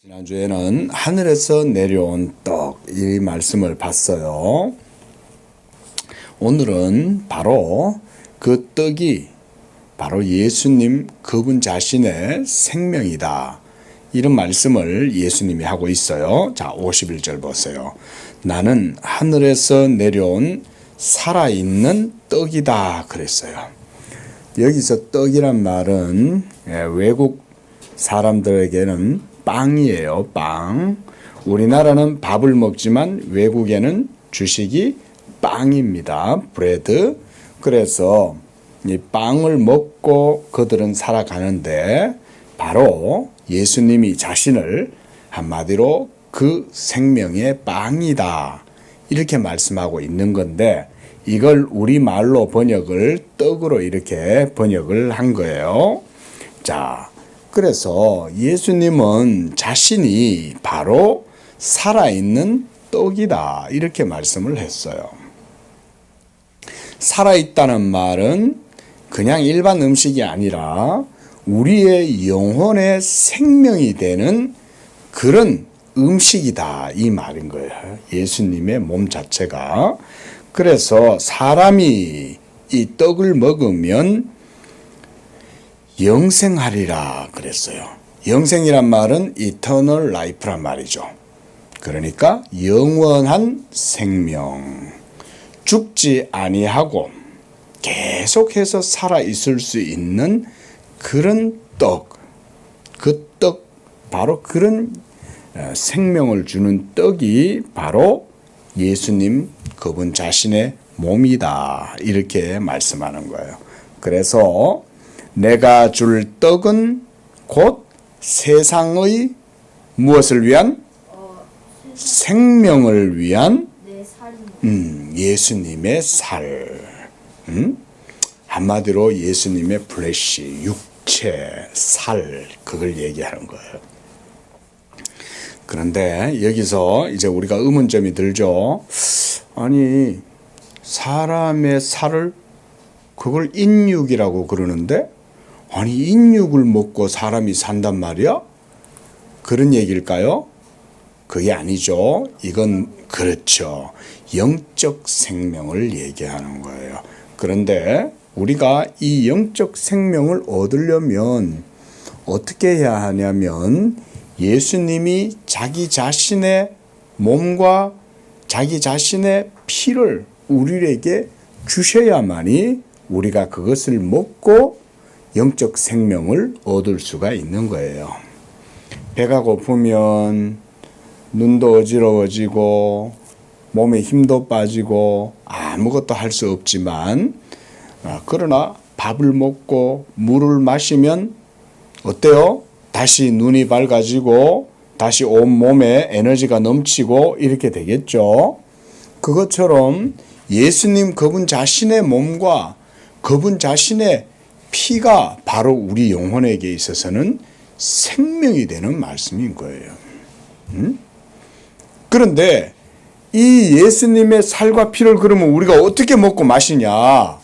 지난주에는 하늘에서 내려온 떡, 이 말씀을 봤어요. 오늘은 바로 그 떡이 바로 예수님 그분 자신의 생명이다. 이런 말씀을 예수님이 하고 있어요. 자, 51절 보세요. 나는 하늘에서 내려온 살아있는 떡이다 그랬어요. 여기서 떡이란 말은 외국 사람들에게는 빵이에요. 빵. 우리나라는 밥을 먹지만 외국에는 주식이 빵입니다. 브레드. 그래서 이 빵을 먹고 그들은 살아가는데 바로 예수님이 자신을 한마디로 그 생명의 빵이다. 이렇게 말씀하고 있는 건데 이걸 우리말로 번역을 떡으로 이렇게 번역을 한 거예요. 자, 그래서 예수님은 자신이 바로 살아있는 떡이다. 이렇게 말씀을 했어요. 살아있다는 말은 그냥 일반 음식이 아니라 우리의 영혼의 생명이 되는 그런 음식이다. 이 말인 거예요. 예수님의 몸 자체가. 그래서 사람이 이 떡을 먹으면 영생하리라 그랬어요. 영생이란 말은 eternal life란 말이죠. 그러니까 영원한 생명. 죽지 아니하고 계속해서 살아 있을 수 있는 그런 떡. 그 떡, 바로 그런 생명을 주는 떡이 바로 예수님 그분 자신의 몸이다. 이렇게 말씀하는 거예요. 그래서 내가 줄 떡은 곧 세상의 무엇을 위한? 생명을 위한 예수님의 살. 한마디로 예수님의 플래시, 육체, 살, 그걸 얘기하는 거예요. 그런데 여기서 이제 우리가 의문점이 들죠. 아니, 사람의 살을 그걸 인육이라고 그러는데 아니 인육을 먹고 사람이 산단 말이야? 그런 얘기일까요? 그게 아니죠. 이건 그렇죠. 영적 생명을 얘기하는 거예요. 그런데 우리가 이 영적 생명을 얻으려면 어떻게 해야 하냐면 예수님이 자기 자신의 몸과 자기 자신의 피를 우리에게 주셔야만이 우리가 그것을 먹고 영적 생명을 얻을 수가 있는 거예요. 배가 고프면 눈도 어지러워지고 몸에 힘도 빠지고 아무것도 할 수 없지만 그러나 밥을 먹고 물을 마시면 어때요? 다시 눈이 밝아지고 다시 온 몸에 에너지가 넘치고 이렇게 되겠죠. 그것처럼 예수님 그분 자신의 몸과 그분 자신의 피가 바로 우리 영혼에게 있어서는 생명이 되는 말씀인 거예요. 그런데 이 예수님의 살과 피를 그러면 우리가 어떻게 먹고 마시냐?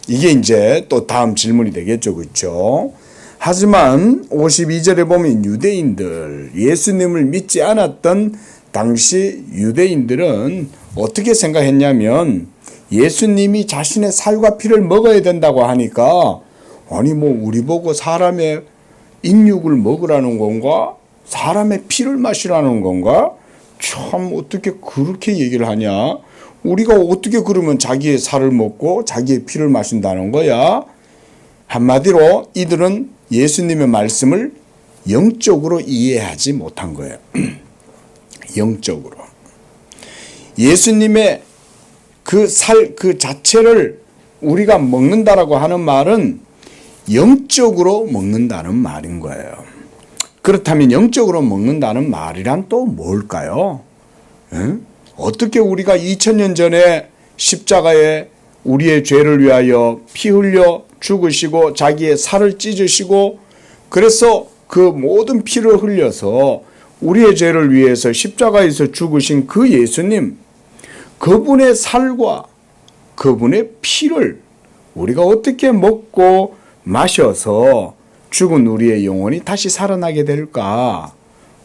이게 이제 또 다음 질문이 되겠죠. 그렇죠? 하지만 52절에 보면 유대인들, 예수님을 믿지 않았던 당시 유대인들은 어떻게 생각했냐면 예수님이 자신의 살과 피를 먹어야 된다고 하니까 아니 뭐 우리 보고 사람의 인육을 먹으라는 건가? 사람의 피를 마시라는 건가? 참 어떻게 그렇게 얘기를 하냐? 우리가 어떻게 그러면 자기의 살을 먹고 자기의 피를 마신다는 거야? 한마디로 이들은 예수님의 말씀을 영적으로 이해하지 못한 거예요. 영적으로. 예수님의 그 살, 그 자체를 우리가 먹는다라고 하는 말은 영적으로 먹는다는 말인 거예요. 그렇다면 영적으로 먹는다는 말이란 또 뭘까요? 어떻게 우리가 2000년 전에 십자가에 우리의 죄를 위하여 피 흘려 죽으시고 자기의 살을 찢으시고 그래서 그 모든 피를 흘려서 우리의 죄를 위해서 십자가에서 죽으신 그 예수님, 그분의 살과 그분의 피를 우리가 어떻게 먹고 마셔서 죽은 우리의 영혼이 다시 살아나게 될까?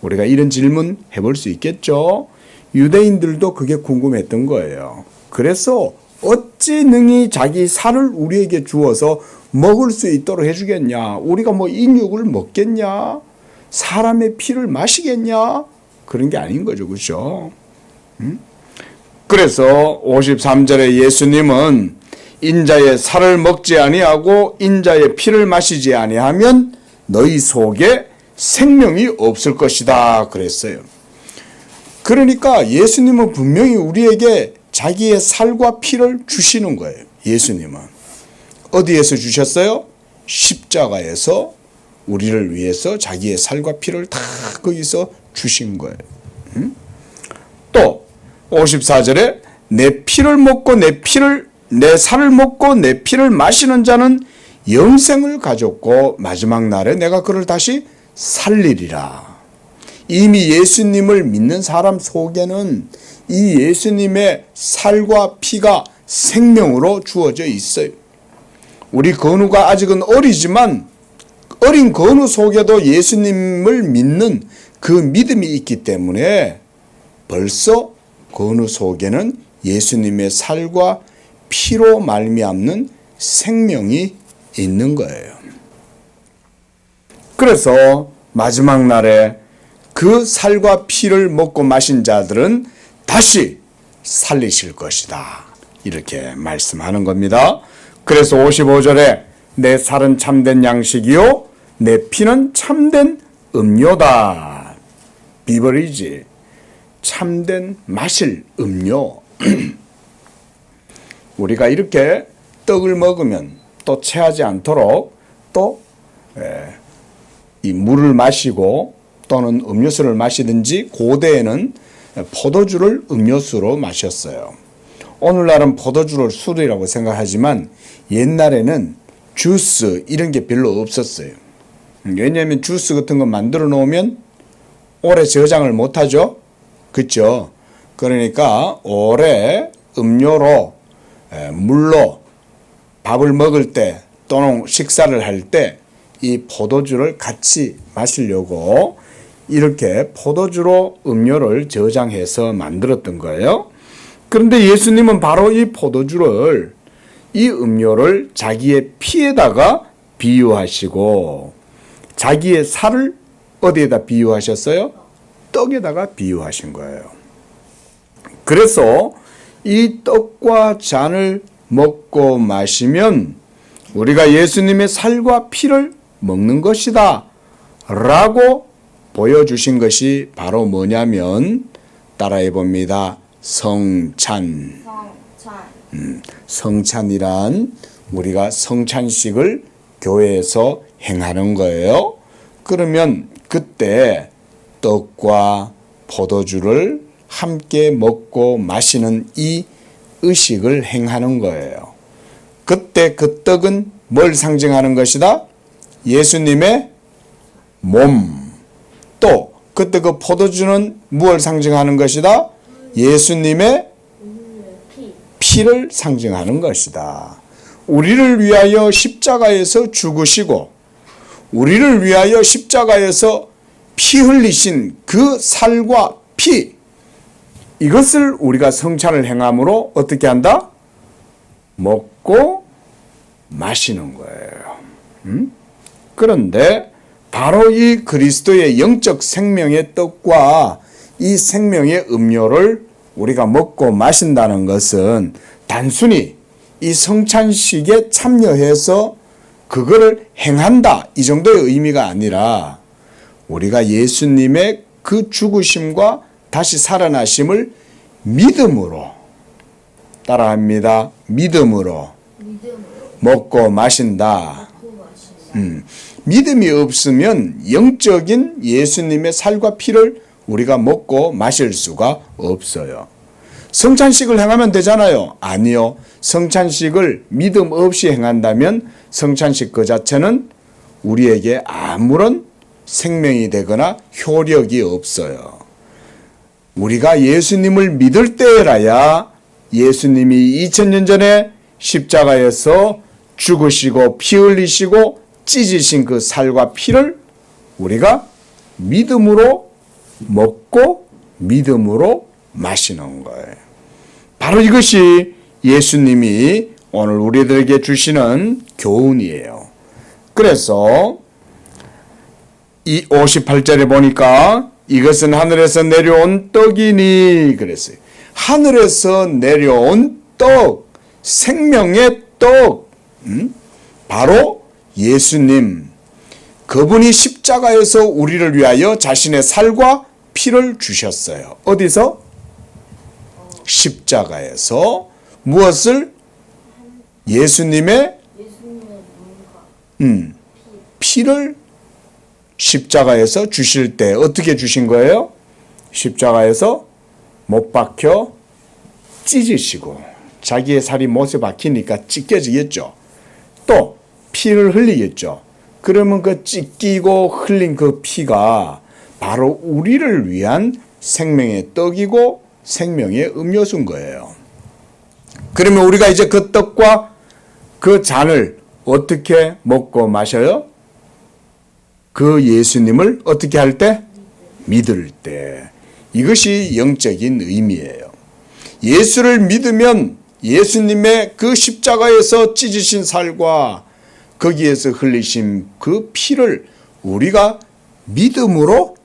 우리가 이런 질문 해볼 수 있겠죠? 유대인들도 그게 궁금했던 거예요. 그래서 어찌 능히 자기 살을 우리에게 주어서 먹을 수 있도록 해주겠냐? 우리가 뭐 인육을 먹겠냐? 사람의 피를 마시겠냐? 그런 게 아닌 거죠. 그렇죠? 그래서 53절에 예수님은 인자의 살을 먹지 아니하고 인자의 피를 마시지 아니하면 너희 속에 생명이 없을 것이다 그랬어요. 그러니까 예수님은 분명히 우리에게 자기의 살과 피를 주시는 거예요. 예수님은 어디에서 주셨어요? 십자가에서 우리를 위해서 자기의 살과 피를 다 거기서 주신 거예요. 또 54절에 내 피를 먹고 내 살을 먹고 내 피를 마시는 자는 영생을 가졌고 마지막 날에 내가 그를 다시 살리리라. 이미 예수님을 믿는 사람 속에는 이 예수님의 살과 피가 생명으로 주어져 있어요. 우리 건우가 아직은 어리지만 어린 건우 속에도 예수님을 믿는 그 믿음이 있기 때문에 벌써 건우 속에는 예수님의 살과 피로 말미암는 생명이 있는 거예요. 그래서 마지막 날에 그 살과 피를 먹고 마신 자들은 다시 살리실 것이다. 이렇게 말씀하는 겁니다. 그래서 55절에 내 살은 참된 양식이요 내 피는 참된 음료다. 비버리지. 참된 마실 음료. 우리가 이렇게 떡을 먹으면 또 체하지 않도록 또 이 물을 마시고 또는 음료수를 마시든지 고대에는 포도주를 음료수로 마셨어요. 오늘날은 포도주를 술이라고 생각하지만 옛날에는 주스 이런 게 별로 없었어요. 왜냐하면 주스 같은 거 만들어 놓으면 오래 저장을 못하죠. 그렇죠? 그러니까 오래 음료로 물로 밥을 먹을 때 또는 식사를 할 때 이 포도주를 같이 마시려고 이렇게 포도주로 음료를 저장해서 만들었던 거예요. 그런데 예수님은 바로 이 포도주를 이 음료를 자기의 피에다가 비유하시고 자기의 살을 어디에다 비유하셨어요? 떡에다가 비유하신 거예요. 그래서 이 떡과 잔을 먹고 마시면 우리가 예수님의 살과 피를 먹는 것이다 라고 보여주신 것이 바로 뭐냐면 따라해 봅니다. 성찬. 성찬이란 우리가 성찬식을 교회에서 행하는 거예요. 그러면 그때 떡과 포도주를 함께 먹고 마시는 이 의식을 행하는 거예요. 그때 그 떡은 뭘 상징하는 것이다? 예수님의 몸. 또 그때 그 포도주는 무엇을 상징하는 것이다? 예수님의 피를 상징하는 것이다. 우리를 위하여 십자가에서 죽으시고 우리를 위하여 십자가에서 피 흘리신 그 살과 피, 이것을 우리가 성찬을 행함으로 어떻게 한다? 먹고 마시는 거예요. 그런데 바로 이 그리스도의 영적 생명의 떡과 이 생명의 음료를 우리가 먹고 마신다는 것은 단순히 이 성찬식에 참여해서 그거를 행한다 이 정도의 의미가 아니라 우리가 예수님의 그 죽으심과 다시 살아나심을 믿음으로 따라합니다. 믿음으로 먹고 마신다. 믿음이 없으면 영적인 예수님의 살과 피를 우리가 먹고 마실 수가 없어요. 성찬식을 행하면 되잖아요. 아니요. 성찬식을 믿음 없이 행한다면 성찬식 그 자체는 우리에게 아무런 생명이 되거나 효력이 없어요. 우리가 예수님을 믿을 때라야 예수님이 2000년 전에 십자가에서 죽으시고 피 흘리시고 찢으신 그 살과 피를 우리가 믿음으로 먹고 믿음으로 마시는 거예요. 바로 이것이 예수님이 오늘 우리들에게 주시는 교훈이에요. 그래서 이 58절에 보니까 이것은 하늘에서 내려온 떡이니 그랬어요. 하늘에서 내려온 떡, 생명의 떡, 바로 예수님, 그분이 십자가에서 우리를 위하여 자신의 살과 피를 주셨어요. 어디서? 십자가에서. 무엇을? 예수님의 피를 십자가에서 주실 때 어떻게 주신 거예요? 십자가에서 못 박혀 찢으시고, 자기의 살이 못에 박히니까 찢겨지겠죠. 또 피를 흘리겠죠. 그러면 그 찢기고 흘린 그 피가 바로 우리를 위한 생명의 떡이고 생명의 음료수인 거예요. 그러면 우리가 이제 그 떡과 그 잔을 어떻게 먹고 마셔요? 그 예수님을 어떻게 할 때? 믿을 때. 이것이 영적인 의미예요. 예수를 믿으면 예수님의 그 십자가에서 찢으신 살과 거기에서 흘리신 그 피를 우리가 믿음으로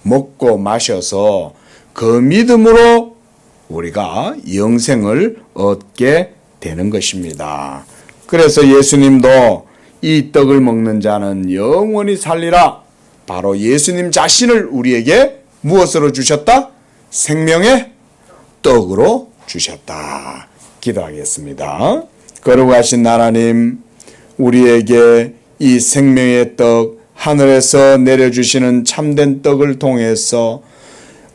먹고 마셔서 그 믿음으로 우리가 영생을 얻게 되는 것입니다. 그래서 예수님도 이 떡을 먹는 자는 영원히 살리라. 바로 예수님 자신을 우리에게 무엇으로 주셨다? 생명의 떡으로 주셨다. 기도하겠습니다. 거룩하신 하나님, 우리에게 이 생명의 떡, 하늘에서 내려주시는 참된 떡을 통해서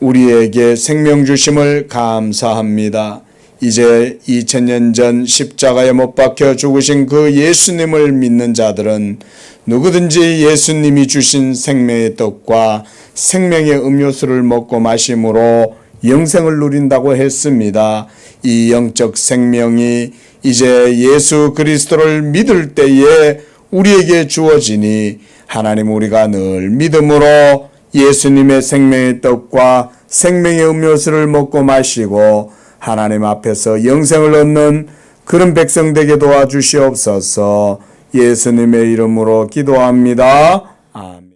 우리에게 생명 주심을 감사합니다. 이제 2000년 전 십자가에 못 박혀 죽으신 그 예수님을 믿는 자들은 누구든지 예수님이 주신 생명의 떡과 생명의 음료수를 먹고 마심으로 영생을 누린다고 했습니다. 이 영적 생명이 이제 예수 그리스도를 믿을 때에 우리에게 주어지니 하나님, 우리가 늘 믿음으로 예수님의 생명의 떡과 생명의 음료수를 먹고 마시고 하나님 앞에서 영생을 얻는 그런 백성 되게 도와주시옵소서. 예수님의 이름으로 기도합니다. 아멘.